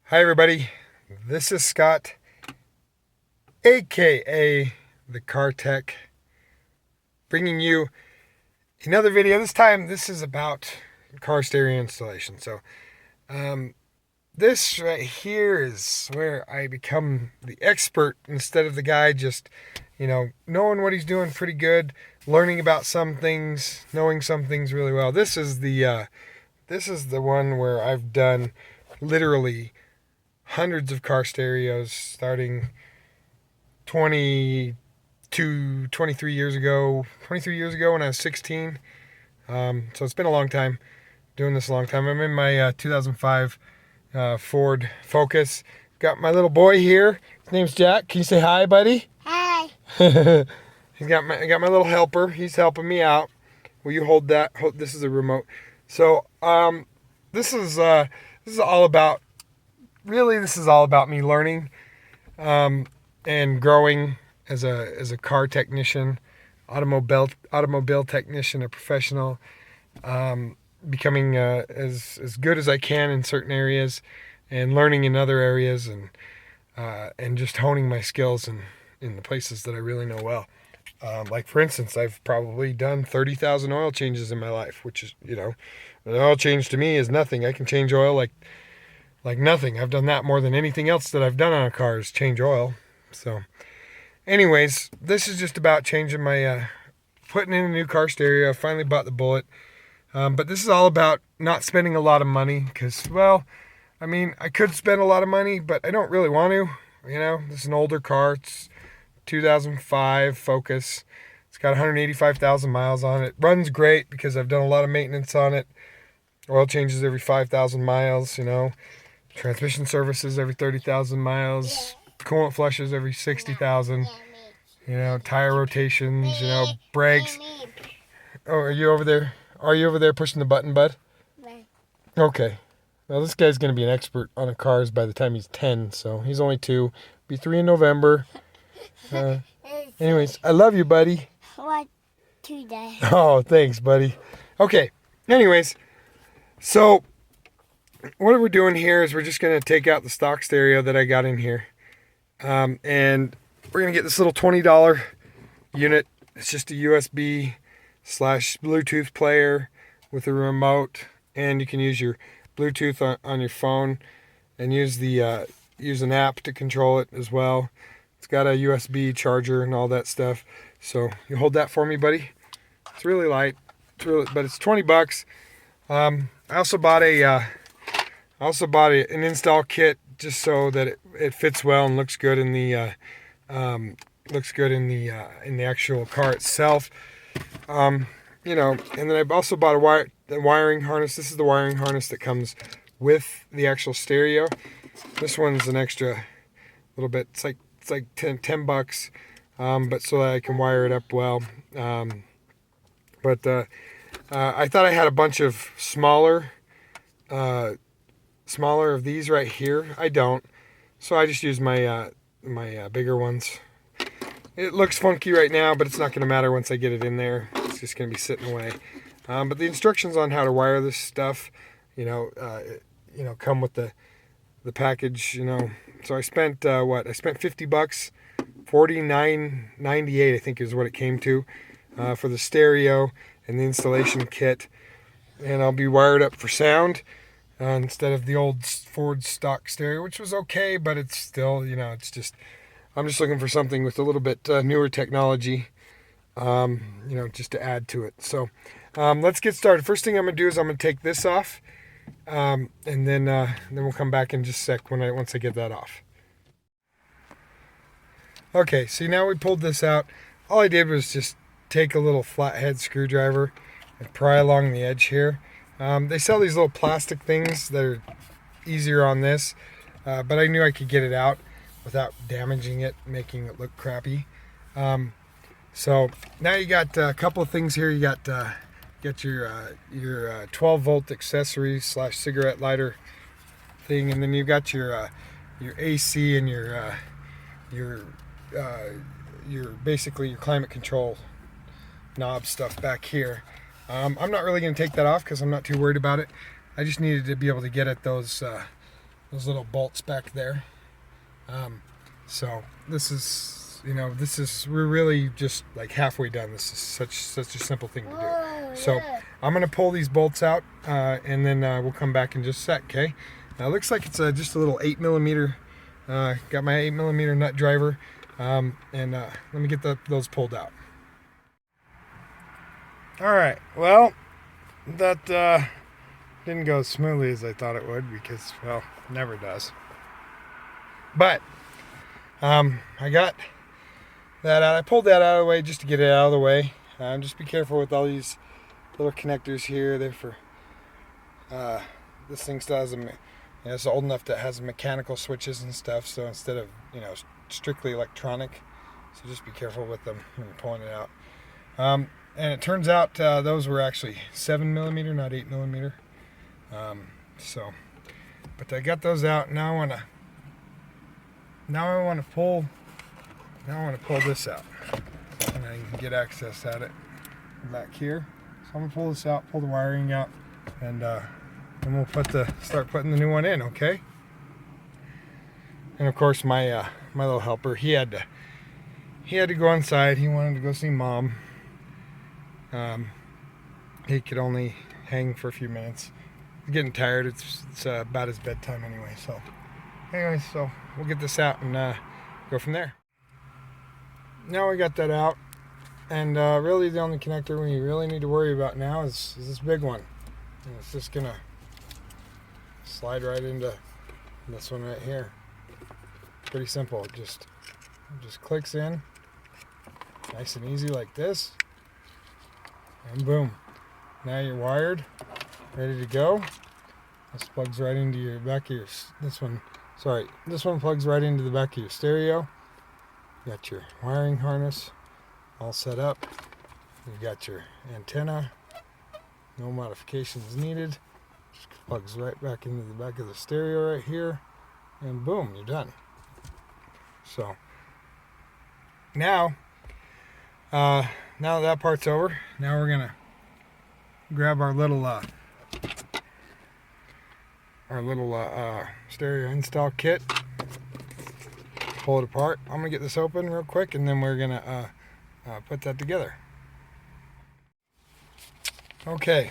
Hi everybody, this is Scott, aka the Car Tech, bringing you another video. This time this is about car stereo installation. Um, this right here is where I become the expert instead of the guy just, knowing what he's doing pretty good, learning about some things, knowing some things really well. This is the one where I've done literally hundreds of car stereos starting 23 years ago when I was 16. So it's been a long time doing this a long time. I'm in my 2005 Ford Focus. Got my little boy here. His name's Jack. Can you say hi, buddy? Hi. I got my little helper. He's helping me out. Will you hold that? This is a remote. So this is all about. Really, this is all about me learning and growing as a car technician, automobile technician, a professional, becoming as good as I can in certain areas, and learning in other areas, and just honing my skills in the places that I really know well. Like for instance, I've probably done 30,000 oil changes in my life, which is, an oil change to me is nothing. I can change oil like nothing. I've done that more than anything else that I've done on a car is change oil. So anyways, this is just about changing my, putting in a new car stereo. I finally bought the Bullet. But this is all about not spending a lot of money because, I could spend a lot of money, but I don't really want to. This is an older car. It's 2005 Focus. It's got 185,000 miles on it. Runs great because I've done a lot of maintenance on it. Oil changes every 5,000 miles, Transmission services every 30,000 miles. Coolant flushes every 60,000. Tire rotations, brakes. Oh, are you over there? Are you over there pushing the button, bud? Right. Okay. Well, this guy's going to be an expert on cars by the time he's 10, so he's only 2. Be 3 in November. Anyways, I love you, buddy. What today? Oh, thanks, buddy. Okay. Anyways, so what we're doing here is we're just going to take out the stock stereo that I got in here. And we're going to get this little $20 unit. It's just a USB/Bluetooth player with a remote. And you can use your Bluetooth on your phone and use an app to control it as well. It's got a USB charger and all that stuff. So you hold that for me, buddy. It's really light. But it's $20. I also bought an install kit just so that it fits well and looks good in the actual car itself. And then I've also bought a wiring harness. This is the wiring harness that comes with the actual stereo. This one's an extra little bit. It's like $10, but so that I can wire it up well. But I thought I had a bunch of smaller of these right here. I don't, so I just use my bigger ones. It looks funky right now, but it's not going to matter once I get it in there. It's just going to be sitting away. But the instructions on how to wire this stuff, come with the package. So I spent I spent $50, $49.98 I think is what it came to for the stereo and the installation kit. And I'll be wired up for sound instead of the old Ford stock stereo, which was okay, but it's still, it's just. I'm just looking for something with a little bit newer technology, just to add to it. So let's get started. First thing I'm going to do is I'm going to take this off, and then we'll come back in just a sec once I get that off. Okay, see, now we pulled this out. All I did was just take a little flathead screwdriver and pry along the edge here. They sell these little plastic things that are easier on this, but I knew I could get it out without damaging it, making it look crappy. So now you got a couple of things here. You got your 12 volt accessory / cigarette lighter thing, and then you got your AC and your basically your climate control knob stuff back here. I'm not really going to take that off because I'm not too worried about it. I just needed to be able to get at those those little bolts back there. So this is, we're really just like halfway done. This is such a simple thing to do. Whoa, So yeah. I'm gonna pull these bolts out, and then we'll come back in just a sec. Okay. Now it looks like it's just a little 8mm. Got my 8mm nut driver, and let me get those pulled out. All right. Well, that didn't go as smoothly as I thought it would because, well, it never does. But I got that out. I pulled that out of the way just to get it out of the way. Just be careful with all these little connectors here. They're for this thing still has it's old enough that it has mechanical switches and stuff. So instead of strictly electronic, so just be careful with them when you're pulling it out. And it turns out those were actually 7mm, not 8mm. But I got those out. Now I want to pull this out, and I can get access at it back here. So I'm gonna pull this out, pull the wiring out, and we'll start putting the new one in. Okay. And of course my little helper, he had to go inside. He wanted to go see Mom. He could only hang for a few minutes. He's getting tired. It's about his bedtime anyway. So anyway, so we'll get this out and go from there. Now we got that out, and really the only connector we really need to worry about now is this big one. And it's just gonna slide right into this one right here. Pretty simple. It just clicks in, nice and easy like this, and boom. Now you're wired, ready to go. This plugs right into your back of your. This one plugs right into the back of your stereo. You got your wiring harness all set up. You got your antenna. No modifications needed. Just plugs right back into the back of the stereo right here, and boom, you're done. So now that part's over, now we're gonna grab our little stereo install kit, pull it apart. I'm gonna get this open real quick, and then we're gonna put that together. Okay,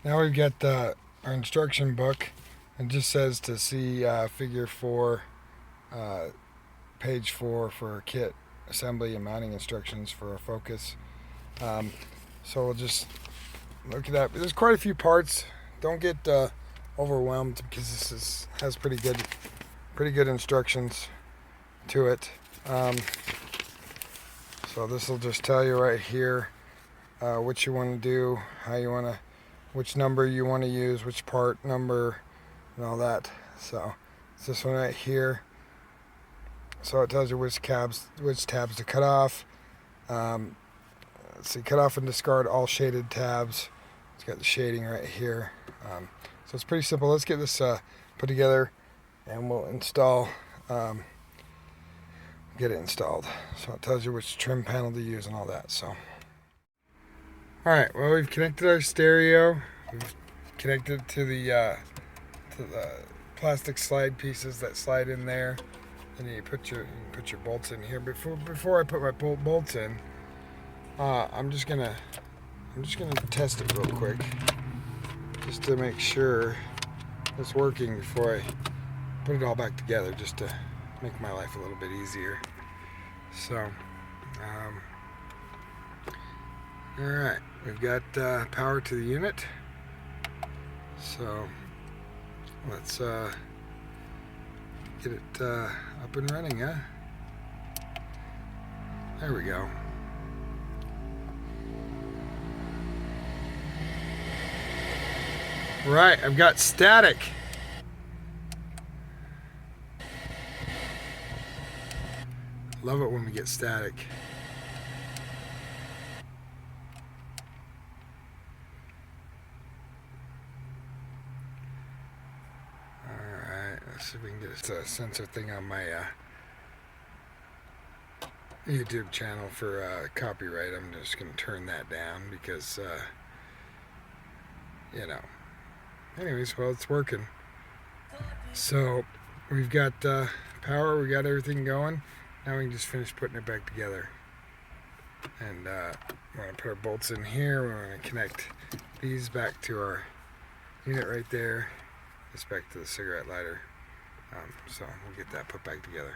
now we've got our instruction book. It just says to see figure 4, page 4 for kit assembly and mounting instructions for a Focus. So we'll just look at that. There's quite a few parts. Don't get overwhelmed because this has pretty good instructions to it. So this will just tell you right here what you want to do, which number you want to use, which part number, and all that. So it's this one right here. So it tells you which tabs to cut off. Let's see, cut off and discard all shaded tabs. It's got the shading right here. So it's pretty simple. Let's get this put together, and we'll get it installed. So it tells you which trim panel to use and all that. So, all right. Well, we've connected our stereo. We've connected to the plastic slide pieces that slide in there. And then you put your bolts in here. Before I put my bolts in, I'm just gonna test it real quick, just to make sure it's working before I put it all back together, just to make my life a little bit easier. So, all right, we've got power to the unit. So let's get it up and running, huh? There we go. Right, I've got static. Love it when we get static. Alright, let's see if we can get a sensor thing on my YouTube channel for copyright. I'm just going to turn that down because, you know. Anyways, well, it's working. So we've got power, we got everything going. Now we can just finish putting it back together. And we want to put our bolts in here. We want to connect these back to our unit right there. This back to the cigarette lighter. So we'll get that put back together.